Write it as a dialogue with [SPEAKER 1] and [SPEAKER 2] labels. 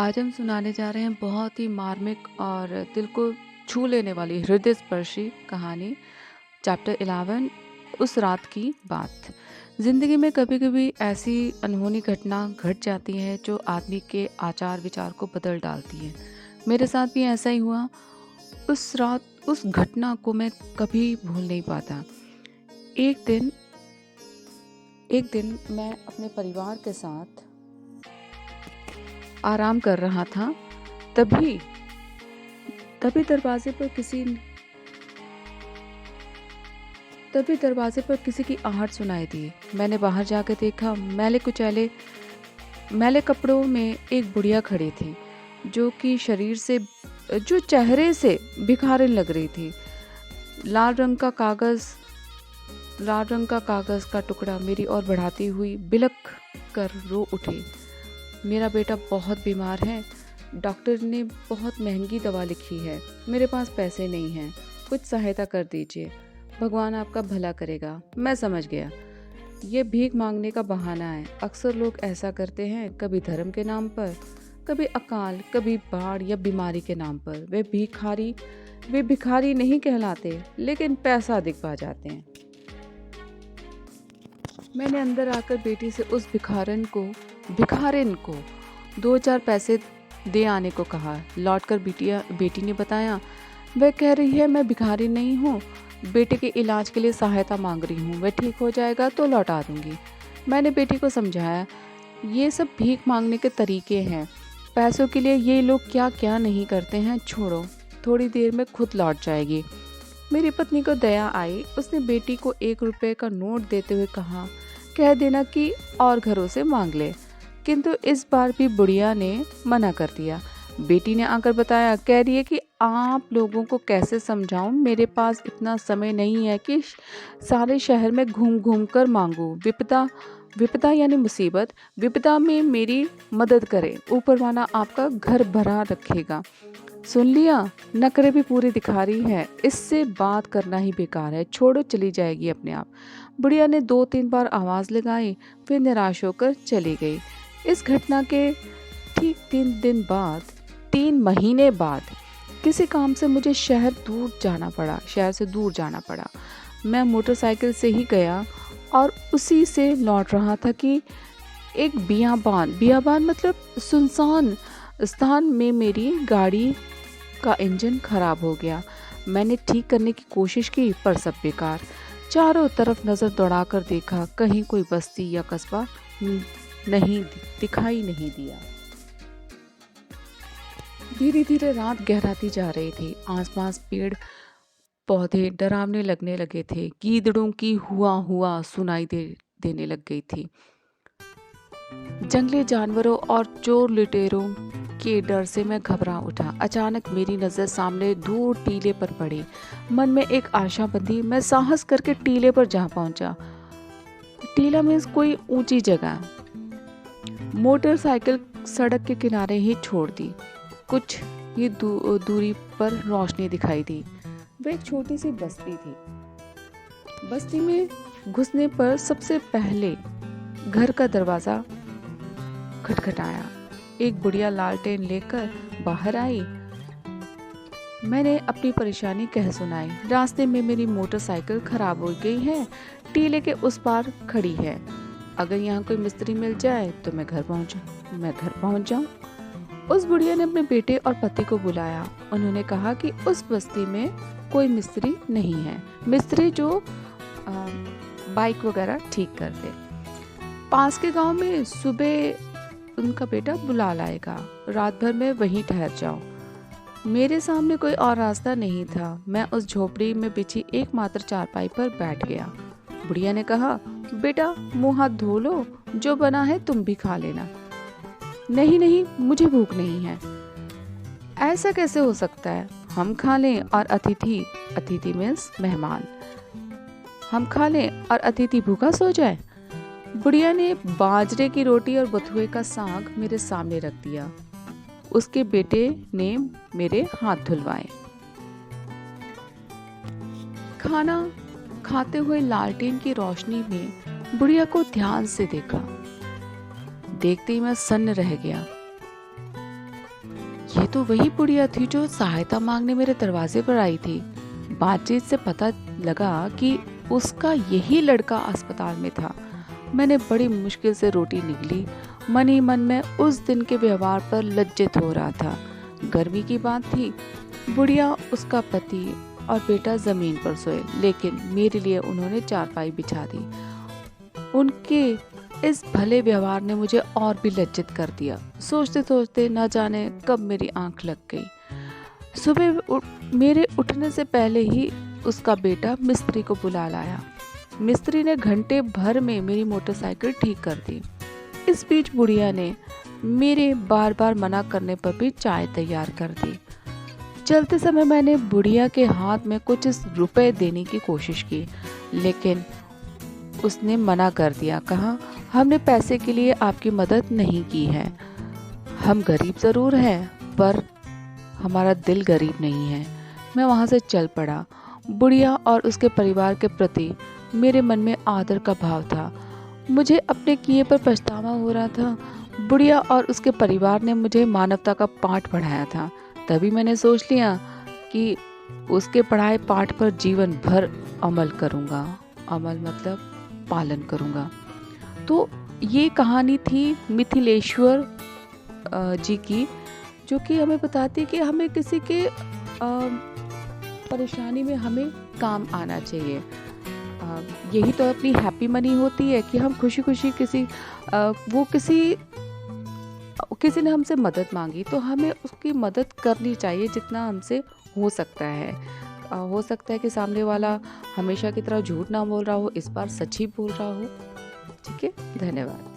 [SPEAKER 1] आज हम सुनाने जा रहे हैं बहुत ही मार्मिक और दिल को छू लेने वाली हृदय स्पर्शी कहानी। चैप्टर 11, उस रात की बात। ज़िंदगी में कभी-कभी ऐसी अनहोनी घटना घट जाती है जो आदमी के आचार विचार को बदल डालती है। मेरे साथ भी ऐसा ही हुआ। उस रात उस घटना को मैं कभी भूल नहीं पाता। एक दिन एक दिन मैं अपने परिवार के साथ आराम कर रहा था। तभी तभी दरवाजे पर किसी तभी दरवाजे पर किसी की आहट सुनाई दी। मैंने बाहर जाकर देखा। मैले कपड़ों में एक बुढ़िया खड़ी थी, जो चेहरे से भिखारिन लग रही थी। लाल रंग का कागज का टुकड़ा मेरी ओर बढ़ाती हुई बिलख कर रो उठी। मेरा बेटा बहुत बीमार है। डॉक्टर ने बहुत महंगी दवा लिखी है। मेरे पास पैसे नहीं हैं। कुछ सहायता कर दीजिए। भगवान आपका भला करेगा। मैं समझ गया, ये भीख मांगने का बहाना है। अक्सर लोग ऐसा करते हैं, कभी धर्म के नाम पर, कभी अकाल, कभी बाढ़ या बीमारी के नाम पर। वे भिखारी नहीं कहलाते, लेकिन पैसा दिखवा जाते हैं। मैंने अंदर आकर बेटी से उस भिखारिन को 2-4 पैसे दे आने को कहा। लौटकर बेटी ने बताया, वह कह रही है मैं भिखारी नहीं हूँ, बेटे के इलाज के लिए सहायता मांग रही हूँ। वह ठीक हो जाएगा तो लौटा दूंगी। मैंने बेटी को समझाया, ये सब भीख मांगने के तरीके हैं। पैसों के लिए ये लोग क्या क्या नहीं करते हैं। छोड़ो, थोड़ी देर में खुद लौट जाएगी। मेरी पत्नी को दया आई। उसने बेटी को 1 रुपये का नोट देते हुए कहा, कह देना कि और घरों से मांग ले। किंतु इस बार भी बुढ़िया ने मना कर दिया। बेटी ने आकर बताया, कह रही है कि आप लोगों को कैसे समझाऊं, मेरे पास इतना समय नहीं है कि सारे शहर में घूम घूम कर मांगूं। विपदा यानी मुसीबत, विपदा में मेरी मदद करें। ऊपर वाला आपका घर भरा रखेगा। सुन लिया, नखरे भी पूरी दिखा रही है। इससे बात करना ही बेकार है। छोड़ो, चली जाएगी अपने आप। बुढ़िया ने 2-3 बार आवाज़ लगाई, फिर निराश होकर चली गई। इस घटना के ठीक 3 महीने बाद किसी काम से मुझे शहर से दूर जाना पड़ा। मैं मोटरसाइकिल से ही गया और उसी से लौट रहा था कि एक बियाबान मतलब सुनसान स्थान में मेरी गाड़ी का इंजन खराब हो गया। मैंने ठीक करने की कोशिश की, पर सब बेकार। चारों तरफ नज़र दौड़ाकर देखा, कहीं कोई बस्ती या कस्बा दिखाई नहीं दिया। धीरे धीरे रात गहराती जा रही थी। आसपास पेड़ पौधे डरावने लगने लगे थे। गीदड़ों की हुआ सुनाई देने लग गई थी। जंगली जानवरों और चोर लुटेरों के डर से मैं घबरा उठा। अचानक मेरी नज़र सामने दूर टीले पर पड़ी। मन में एक आशा बंधी। मैं साहस करके टीले पर जा पहुंचा। टीला मीन्स कोई ऊंची जगह। मोटरसाइकिल सड़क के किनारे ही छोड़ दी। कुछ ही दूरी पर रोशनी दिखाई दी। वह एक छोटी सी बस्ती थी। बस्ती में घुसने पर सबसे पहले घर का दरवाज़ा खटखटाया। एक बुढ़िया लालटेन लेकर बाहर आई। मैंने अपनी परेशानी कह सुनाई। रास्ते में मेरी मोटरसाइकिल खराब हो गई है, टीले के उस पार खड़ी है। अगर यहाँ कोई मिस्त्री मिल जाए तो मैं घर पहुँच जाऊँ। उस बुढ़िया ने अपने बेटे और पति को बुलाया। उन्होंने कहा कि उस बस्ती में कोई मिस्त्री नहीं है, मिस्त्री जो बाइक वगैरह ठीक कर दे। पास के गांव में सुबह उनका बेटा बुला लाएगा। रात भर में वहीं ठहर जाओ। मेरे सामने कोई और रास्ता नहीं था। मैं उस झोपड़ी में बिछी एकमात्र चारपाई पर बैठ गया। बुढ़िया ने कहा, बेटा मुंह हाथ धो लो, जो बना है तुम भी खा लेना। नहीं, मुझे भूख नहीं है। ऐसा कैसे हो सकता है? हम खा लें और अतिथि मीन्स मेहमान, हम खा लें और अतिथि भूखा सो जाए। बुढ़िया ने बाजरे की रोटी और बथुए का साग मेरे सामने रख दिया। उसके बेटे ने मेरे हाथ धुलवाए। खाना खाते हुए लालटेन की रोशनी में बुढ़िया को ध्यान से देखा। देखते ही मैं सन्न रह गया। ये तो वही बुढ़िया थी जो सहायता मांगने मेरे दरवाजे पर आई थी। बातचीत से पता लगा कि उसका यही लड़का अस्पताल में था। मैंने बड़ी मुश्किल से रोटी निगली। मन ही मन में उस दिन के व्यवहार पर लज्जित हो रहा था। गर्मी की बात थी। बुढ़िया, उसका पति और बेटा जमीन पर सोए, लेकिन मेरे लिए उन्होंने चारपाई बिछा दी। उनके इस भले व्यवहार ने मुझे और भी लज्जित कर दिया। सोचते सोचते न जाने कब मेरी आंख लग गई। सुबह मेरे उठने से पहले ही उसका बेटा मिस्त्री को बुला लाया। मिस्त्री ने घंटे भर में मेरी मोटरसाइकिल ठीक कर दी। इस बीच बुढ़िया ने मेरे बार बार मना करने पर भी चाय तैयार कर दी। चलते समय मैंने बुढ़िया के हाथ में कुछ रुपए देने की कोशिश की, लेकिन उसने मना कर दिया। कहा, हमने पैसे के लिए आपकी मदद नहीं की है। हम गरीब ज़रूर हैं, पर हमारा दिल गरीब नहीं है। मैं वहाँ से चल पड़ा। बुढ़िया और उसके परिवार के प्रति मेरे मन में आदर का भाव था। मुझे अपने किए पर पछतावा हो रहा था। बुढ़िया और उसके परिवार ने मुझे मानवता का पाठ पढ़ाया था। तभी मैंने सोच लिया कि उसके पढ़ाए पाठ पर जीवन भर अमल करूँगा। अमल मतलब पालन करूँगा। तो ये कहानी थी मिथिलेश्वर जी की, जो कि हमें बताती है कि हमें किसी के परेशानी में हमें काम आना चाहिए। यही तो अपनी हैप्पी मनी होती है कि हम खुशी खुशी किसी ने हमसे मदद मांगी तो हमें उसकी मदद करनी चाहिए जितना हमसे हो सकता है। हो सकता है कि सामने वाला हमेशा की तरह झूठ ना बोल रहा हो, इस बार सच ही बोल रहा हो। ठीक है, धन्यवाद।